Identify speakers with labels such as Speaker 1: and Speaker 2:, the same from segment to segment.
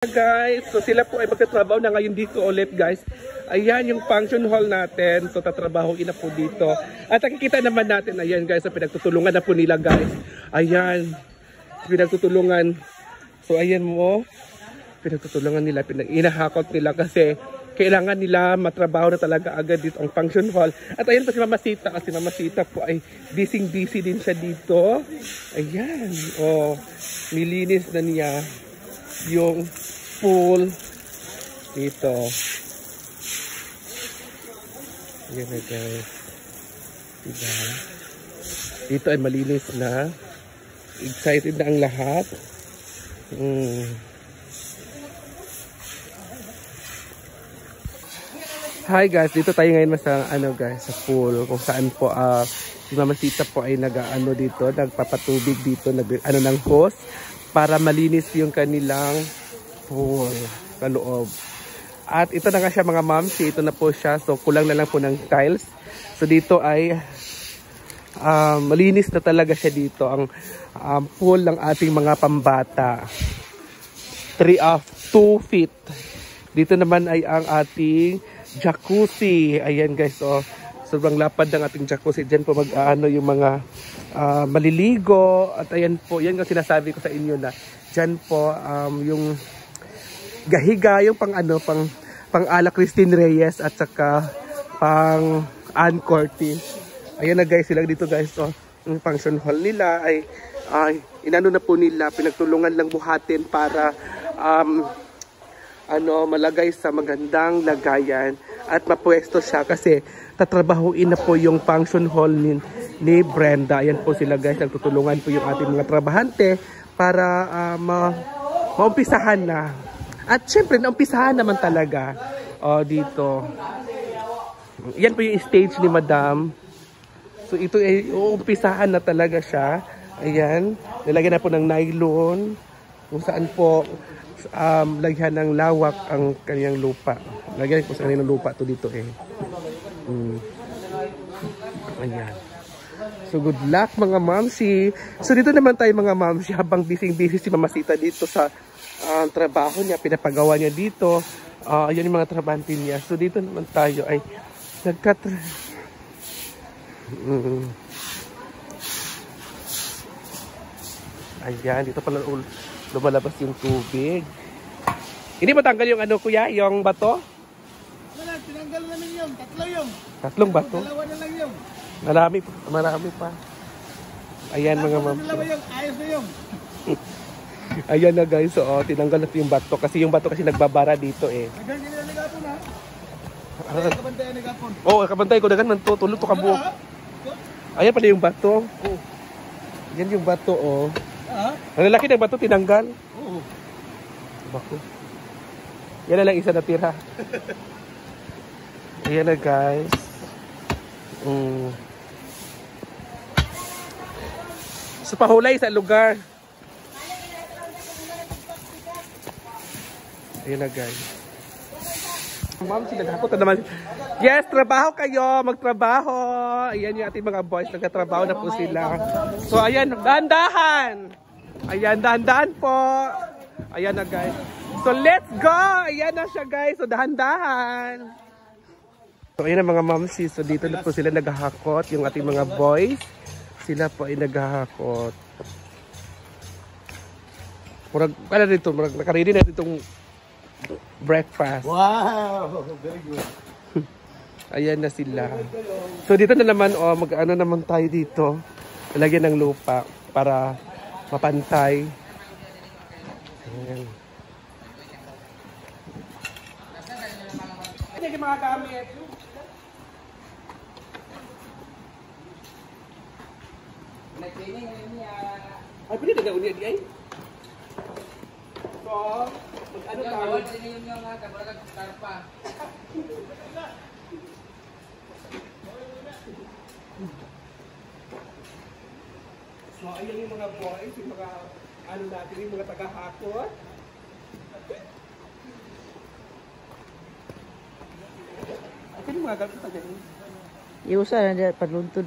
Speaker 1: Guys, so sila po ay magtatrabaho na ngayon dito ulit guys. Ayan yung function hall natin. So tatrabahoin na po dito. At nakikita naman natin, ayan guys, so pinagtutulungan na po nila guys. Ayan, pinagtutulungan. So ayan mo, pinagtutulungan nila, inahakot nila kasi kailangan nila matrabaho na talaga agad dito ang function hall. At ayan po si Mama Sita, kasi Mama Sita po ay busy din siya dito. Ayan, oh, nilinis na niya yung pool dito. Ayan na guys. Diba? Dito ay malinis na. Excited na ang lahat. Hi guys, dito tayo ngayon sa sa pool kung saan po si Mama Sita po ay dito, nagpapatubig dito, ng hose para malinis yung kanilang pool sa loob. At ito na nga siya mga mamsi, ito na po siya. So kulang na lang po ng tiles. So dito ay malinis na talaga siya dito. Ang pool ng ating mga pambata. 2 feet. Dito naman ay ang ating jacuzzi. Ayan guys, oh. Sobrang lapad ng ating jacuzzi. Diyan po yung mga maliligo. At ayan po, yan yung sinasabi ko sa inyo na diyan po yung gahiga, yung pang ala Christine Reyes at saka pang Ann Cortis. Ayan na guys, sila dito guys. So, yung function hall nila ay inano na po nila, pinagtulungan lang buhatin para malagay sa magandang lagayan at mapwesto siya kasi tatrabahuin na po yung function hall ni Brenda. Ayan po sila guys, nagtutulungan po yung ating mga trabahante para maumpisahan na. At syempre, naumpisahan naman talaga dito. Yan po yung stage ni Madam. So ito ay uumpisahan na talaga siya. Ayan, nilagyan na po ng nylon kung saan po lagyan ng lawak ang kanyang lupa. Lagyan po sa kanyang lupa to dito eh. Ayan. So good luck mga mamsi. So dito naman tayo mga mamsi, habang busy si Mama Sita dito sa trabaho niya, pinapagawa niya dito. Ayan yung mga trabante niya. So dito naman tayo ay ayan, dito pala lumalabas yung tubig. Hindi matanggal yung kuya, yung bato?
Speaker 2: Wala, tinanggal namin yung 3 yung.
Speaker 1: 3 bato?
Speaker 2: 2 na lang yung.
Speaker 1: Marami pa. Ayan mga mamsi.
Speaker 2: 2 yung, ayos na yung.
Speaker 1: Ayan na guys, so tinanggal natin yung bato kasi yung bato kasi nagbabara dito eh.
Speaker 2: Hanggang ganyan nagapon ha? Kabantayan nagapon.
Speaker 1: Oo, kabantay ko dagan man to, tulog to kabuok. Ayan pala yung bato. Yan yung bato oh. Ang lalaki ng bato tinanggal.
Speaker 2: Oo.
Speaker 1: Bako. Yan na lang isa na tira. Ayan na guys. So pahulay sa lugar. Ayan na guys. Ma'am, sinagakot na naman. Yes, trabaho kayo. Magtrabaho. Ayan yung ating mga boys. Nagkatrabaho na po sila. So ayan, dahan-dahan. Ayan, dahan-dahan po. Ayan na guys. So let's go. Ayan na siya guys. So dahan-dahan. So ayan na mga mamsi. So dito na po sila naghahakot. Yung ating mga boys. Sila po ay naghahakot. Murag dito. Murag nakaredy na ditong breakfast.
Speaker 2: Wow! Very good.
Speaker 1: Ayan na sila. So dito na naman naman tayo dito. Lagyan ng lupa para mapantay. Ayan. Ano yung mga gamit? Ay, pwede na ulit ay? So, ano tayo? So, ayan yung mga boys, yung mga natin, yung mga taga-hakot. Ayan yung mga gamit na dyan.
Speaker 3: Iusa na dyan, padluntod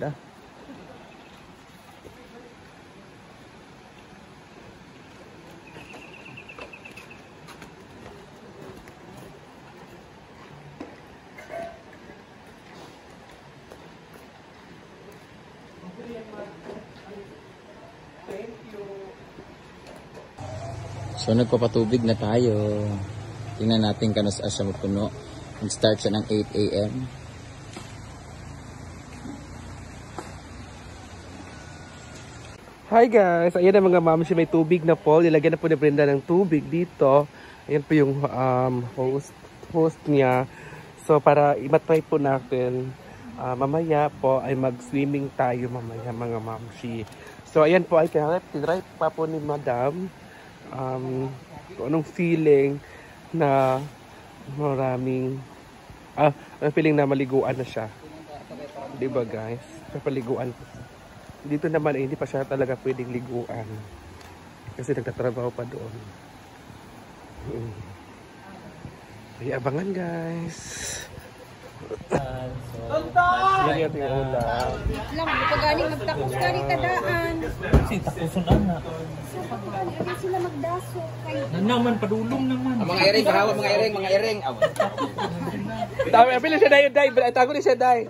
Speaker 4: So nagpapatubig na tayo. Tingnan natin kung saan siya mapuno. Mag-start siya ng 8 AM.
Speaker 1: Hi guys! Ayan na mga mamsi, may tubig na po. Nilagyan na po ni Brenda ng tubig dito. Ayan po yung host niya. So para imatry po natin, mamaya po ay mag-swimming tayo mamaya mga mamsi. So ayan po ay tinry pa po ni Madam kung anong feeling na maraming feeling na maliguan na siya. Diba guys? Papaliguan po. Dito naman ay hindi pa siya talaga pwedeng liguan kasi nagtatrabaho pa doon. Ay, abangan guys. Yan yung ating ulam.
Speaker 5: Alam mo, pag galing magtakos galing kadaan.
Speaker 2: Kasi takusun na.
Speaker 5: So, pag galing sila magdaso.
Speaker 2: Naman, padulong naman.
Speaker 4: Mga iring, kahawa, mga iring.
Speaker 1: Dami, apil siya dahil, Day. Tago ni siya, Day.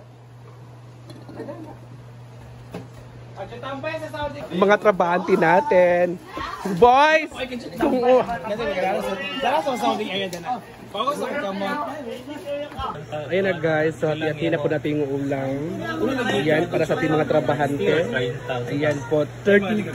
Speaker 1: Mga trabahante natin. Boys! Ayan na guys, so hati-hati na po natin yung ulam. Ayan, para sa ating mga trabahante. Ayan po, 30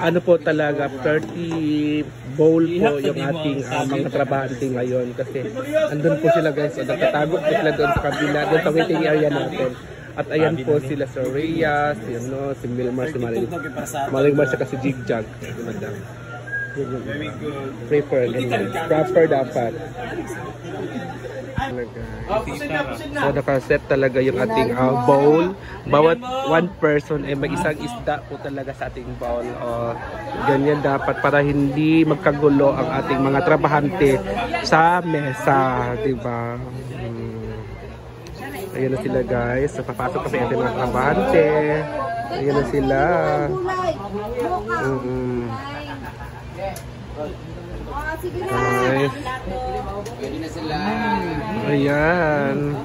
Speaker 1: ano po talaga, 30 bowl po yung ating mga trabahante ngayon. Kasi andun po sila guys, so nagtatago po sila doon sa kabila, doon sa waiting area natin. At ayan po sila si Rhea, si Milmar, si Maringmar, siya kasi Jigjag. Very good. Proper dapat. So nakaset talaga yung ating bowl. Bawat one person ay may isang isda po talaga sa ating bowl. Ganyan dapat para hindi magkagulo ang ating mga trabahante sa mesa, diba? Ayan na sila guys. So, papasok kami ating mga trabahante. Ayan na sila. Nice.
Speaker 4: Pwede na sila.
Speaker 1: Ayan.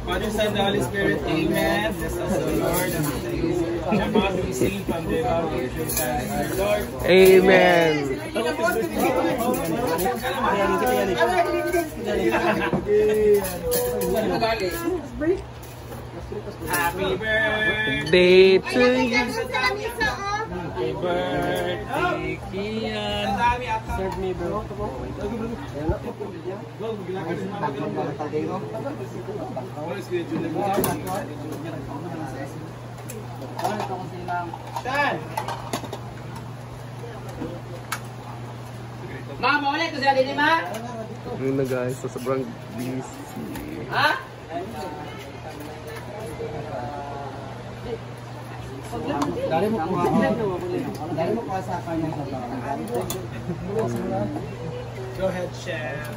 Speaker 2: Father, Son, the Holy Spirit, Amen. Bless us, O Lord, and the mouth we receive from the Lord.
Speaker 1: Amen.
Speaker 2: Happy birthday
Speaker 1: Day to you.
Speaker 2: Happy birthday, Kian. Serve me, bro.
Speaker 4: Ma, maulit ko sila din, ma?
Speaker 1: Ayun na guys, so sobrang busy.
Speaker 4: Ha?
Speaker 2: Dari mo kuha sa kanya sa Go ahead, chef.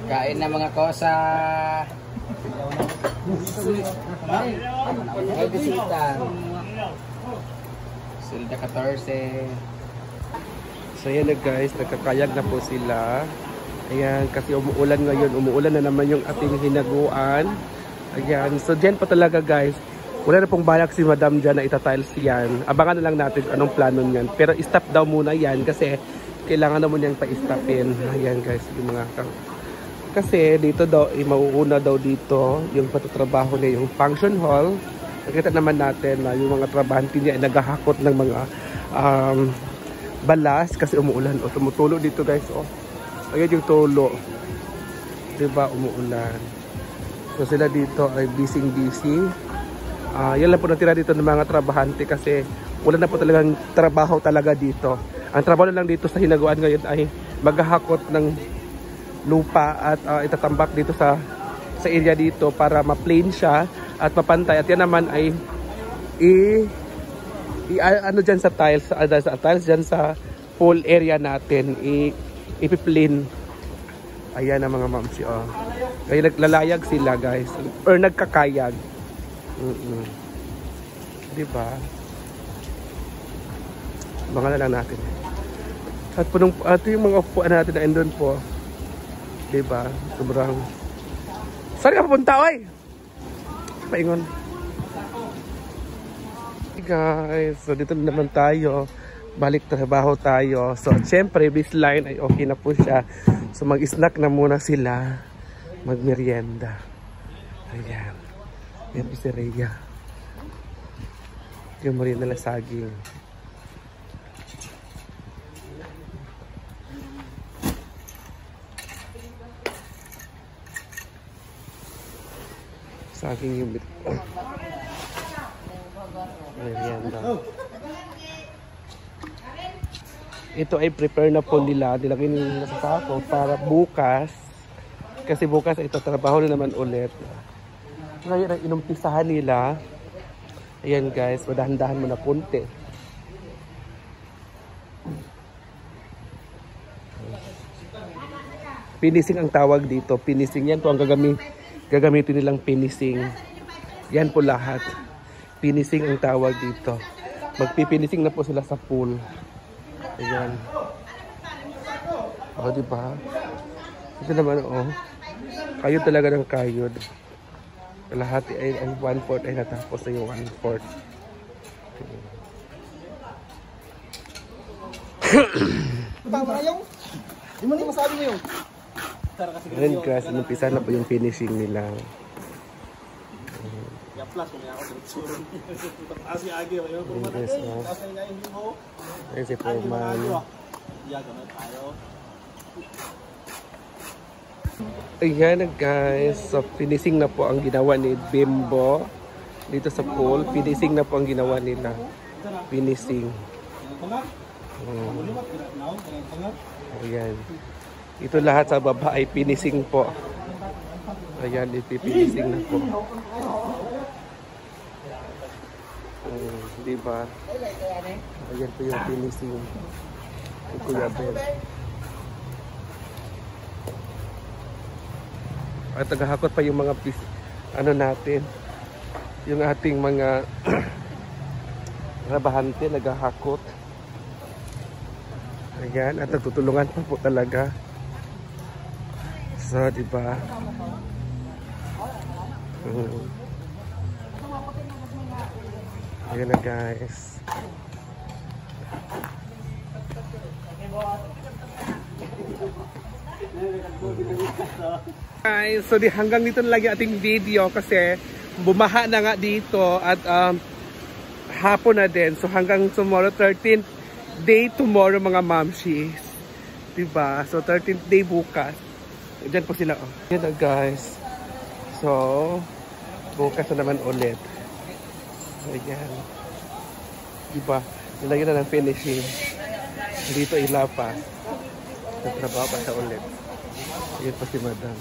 Speaker 4: Kain na mga kosa. May bisita. Silda 14.
Speaker 1: So yan na guys, nagkakayag na po sila. Ayan, kasi umuulan ngayon. Umuulan na naman yung ating hinaguan. Ayan, so dyan pa talaga guys. Wala na pong balak si Madam dyan na itatiles yan. Abangan na lang natin anong plano niyan. Pero stop daw muna yan kasi kailangan naman niyang pa-stopin. Ayan guys, yung mga kasi dito daw, mauuna daw dito yung patutrabaho niya, yung function hall. Nakita naman natin na yung mga trabahante niya ay naghahakot ng mga balas kasi umuulan. O tumutulo dito guys. O, ayan yung tulo. Diba, umuulan. So sila dito ay busy. Yan lang po natira dito ng mga trabahante kasi wala na po talagang trabaho talaga dito. Ang trabaho na lang dito sa hinaguan ngayon ay maghahakot ng lupa at itatambak dito sa area dito para ma-plane siya at mapantay. At yan naman ay ano dyan sa tiles, dyan sa whole area natin, ipi-plane. Ayan ang mga mamsi. Kaya naglalayag sila guys, or nagkakayag. Diba? Mga na lang natin. At yung mga upuan natin na endon po. Diba? Sobrang... Saan ka pupunta, oy? Paingon. guys, so dito na naman tayo. Balik trabaho tayo. So syempre baseline ay okay na po siya. So mag-snack na muna sila. Magmerienda. Ayan. Yan po si Rhea. Yung merienda na saging. Saging yung merienda. Ito ay prepare na po nila. Nilagay nila sa sako para bukas. Kasi bukas ito trabaho na naman ulit. Ngayon ang inumpisahan nila. Ayan guys, madahan-dahan mo na punti. Finishing ang tawag dito. Finishing yan po ang gagamitin nilang finishing. Yan po lahat. Finishing ang tawag dito. Magpifinishing na po sila sa pool. Ayan. O, diba? Ito naman, o. Kayod talaga ng kayod. Lahat ay 1/4 ay natapos na yung 1/4.
Speaker 2: Tama na yung. Di mo na masabi mo yung.
Speaker 1: Ayan guys, inumpisa na po yung finishing nila. Yes, no? Ayan si Foreman. Ayan na guys, so finishing na po ang ginawa ni Bimbo dito sa pool. Finishing na po ang ginawa nila. Finishing. Ayan. Ito lahat sa baba ay finishing po. Ayan, ipipinising na po. Diba? Ayan po yung finishing. Kuya Ben. At naghahakot pa yung mga ano natin. Yung ating mga trabahante naghahakot. Ayan, at nagtutulungan pa po talaga. So, diba? Ayan na guys. Guys, so hanggang dito na lang yung ating video kasi bumaha na nga dito at hapon na din. So hanggang tomorrow, 13th day tomorrow mga mamshis. Diba? So 13th day bukas. Diyan po sila. Oh. Yan na guys. So bukas na naman ulit. Ayan. Diba? Nilagyan na ng finishing. Dito ilapas. Nagtrabaho pa siya ulit. Ayan pa si madam.